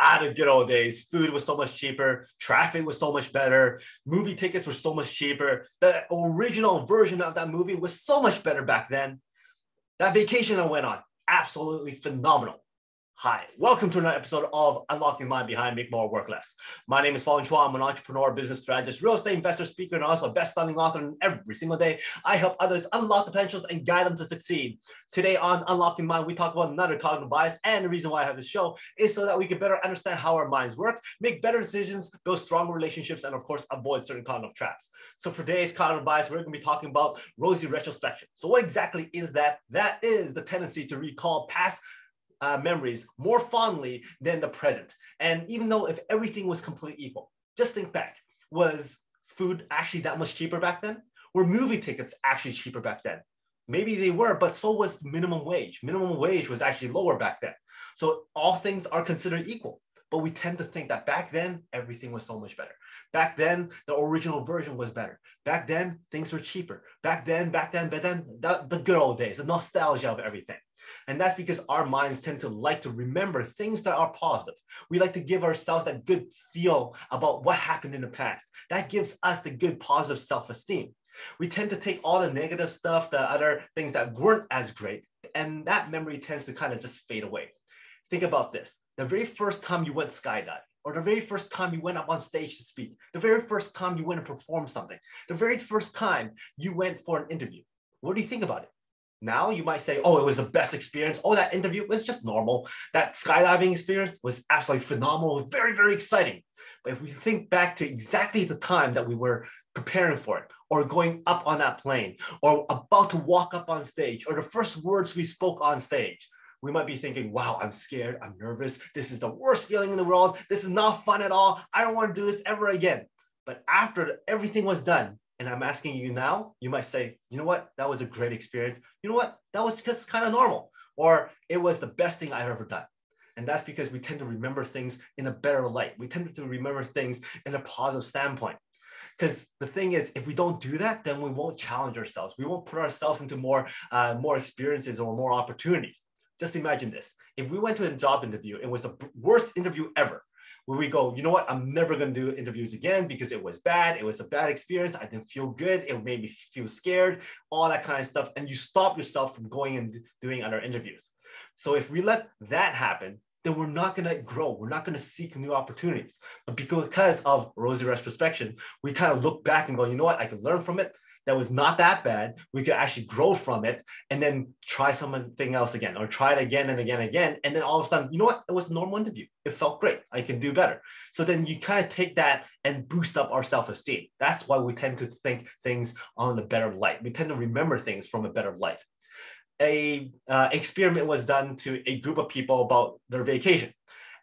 The good old days. Food was so much cheaper. Traffic was so much better. Movie tickets were so much cheaper. The original version of that movie was so much better back then. That vacation I went on, absolutely phenomenal. Hi, welcome to another episode of Unlocking Mind Behind Make More Work Less. My name is Fong. I'm an entrepreneur, business strategist, real estate investor, speaker, and also a best-selling author. And every single day, I help others unlock the potentials and guide them to succeed. Today on Unlocking Mind, we talk about another cognitive bias. And the reason why I have this show is so that we can better understand how our minds work, make better decisions, build stronger relationships, and of course, avoid certain cognitive traps. So for today's cognitive bias, we're going to be talking about Rosy Retrospection. So what exactly is that? That is the tendency to recall past memories more fondly than the present. And even though if everything was completely equal, just think back, was food actually that much cheaper back then? Were movie tickets actually cheaper back then? Maybe they were, but so was minimum wage. Minimum wage was actually lower back then. So all things are considered equal. But we tend to think that back then, everything was so much better. Back then, the original version was better. Back then, things were cheaper. Back then, the good old days, the nostalgia of everything. And that's because our minds tend to like to remember things that are positive. We like to give ourselves that good feel about what happened in the past. That gives us the good positive self-esteem. We tend to take all the negative stuff, the other things that weren't as great, and that memory tends to kind of just fade away. Think about this. The very first time you went skydiving, or the very first time you went up on stage to speak, the very first time you went and performed something, the very first time you went for an interview. What do you think about it? Now you might say, oh, it was the best experience. Oh, that interview was just normal. That skydiving experience was absolutely phenomenal, very, very exciting. But if we think back to exactly the time that we were preparing for it, or going up on that plane, or about to walk up on stage, or the first words we spoke on stage, we might be thinking, wow, I'm scared, I'm nervous. This is the worst feeling in the world. This is not fun at all. I don't want to do this ever again. But after everything was done, and I'm asking you now, you might say, you know what? That was a great experience. You know what? That was just kind of normal. Or it was the best thing I've ever done. And that's because we tend to remember things in a better light. We tend to remember things in a positive standpoint. Because the thing is, if we don't do that, then we won't challenge ourselves. We won't put ourselves into more experiences or more opportunities. Just imagine this. If we went to a job interview, it was the worst interview ever, where we go, you know what, I'm never going to do interviews again because it was bad. It was a bad experience. I didn't feel good. It made me feel scared, all that kind of stuff. And you stop yourself from going and doing other interviews. So if we let that happen, then we're not going to grow. We're not going to seek new opportunities. But because of Rosy Retrospection, we kind of look back and go, you know what, I can learn from it. That was not that bad. We could actually grow from it and then try something else again, or try it again and again and again. And then all of a sudden, you know what? It was a normal interview. It felt great. I can do better. So then you kind of take that and boost up our self-esteem. That's why we tend to think things on a better light. We tend to remember things from a better light. A experiment was done to a group of people about their vacation,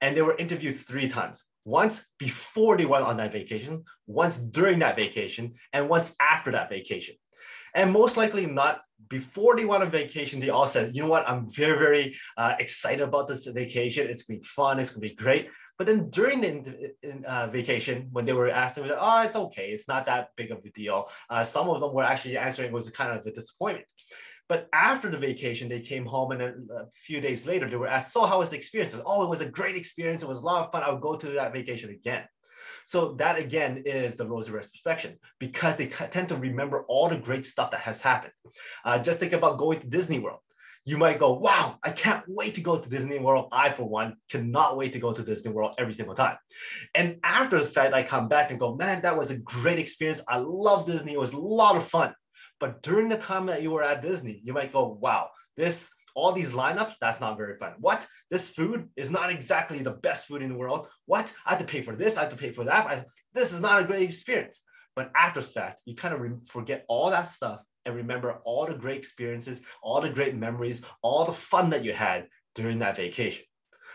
and they were interviewed 3 times. Once before they went on that vacation, once during that vacation, and once after that vacation. And most likely not before they went on vacation, they all said, you know what, I'm very, very excited about this vacation. It's going to be fun. It's going to be great. But then during the vacation, when they were asked, they were like, oh, it's okay. It's not that big of a deal. Some of them were actually answering it was kind of a disappointment. But after the vacation, they came home, and then a few days later, they were asked, so how was the experience? Oh, it was a great experience. It was a lot of fun. I would go to that vacation again. So that, again, is the Rosy Retrospection, because they tend to remember all the great stuff that has happened. Just think about going to Disney World. You might go, wow, I can't wait to go to Disney World. I, for one, cannot wait to go to Disney World every single time. And after the fact, I come back and go, man, that was a great experience. I love Disney. It was a lot of fun. But during the time that you were at Disney, you might go, wow, all these lineups, that's not very fun. What? This food is not exactly the best food in the world. What? I have to pay for this. I have to pay for that. This is not a great experience. But after the fact, you kind of forget all that stuff and remember all the great experiences, all the great memories, all the fun that you had during that vacation.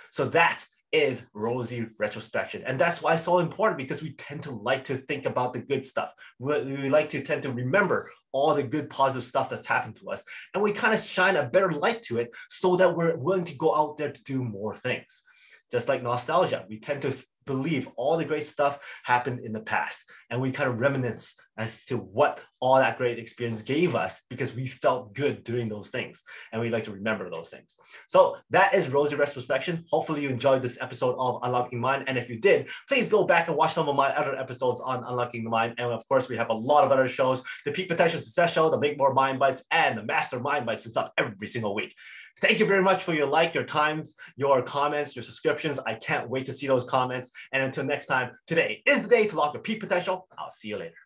So that is Rosy Retrospection. And that's why it's so important, because we tend to like to think about the good stuff. We like to tend to remember all the good positive stuff that's happened to us. And we kind of shine a better light to it so that we're willing to go out there to do more things. Just like nostalgia, we tend to believe all the great stuff happened in the past, and we kind of reminisce as to what all that great experience gave us, because we felt good doing those things and we like to remember those things. So that is Rosy Retrospection. Hopefully you enjoyed this episode of Unlocking Mind. And if you did, please go back and watch some of my other episodes on Unlocking the Mind. And of course, we have a lot of other shows, the Peak Potential Success Show, the Make More Mind Bites, and the Master Mind Bites. It's up every single week. Thank you very much for your your time, your comments, your subscriptions. I can't wait to see those comments. And until next time, today is the day to lock your peak potential. I'll see you later.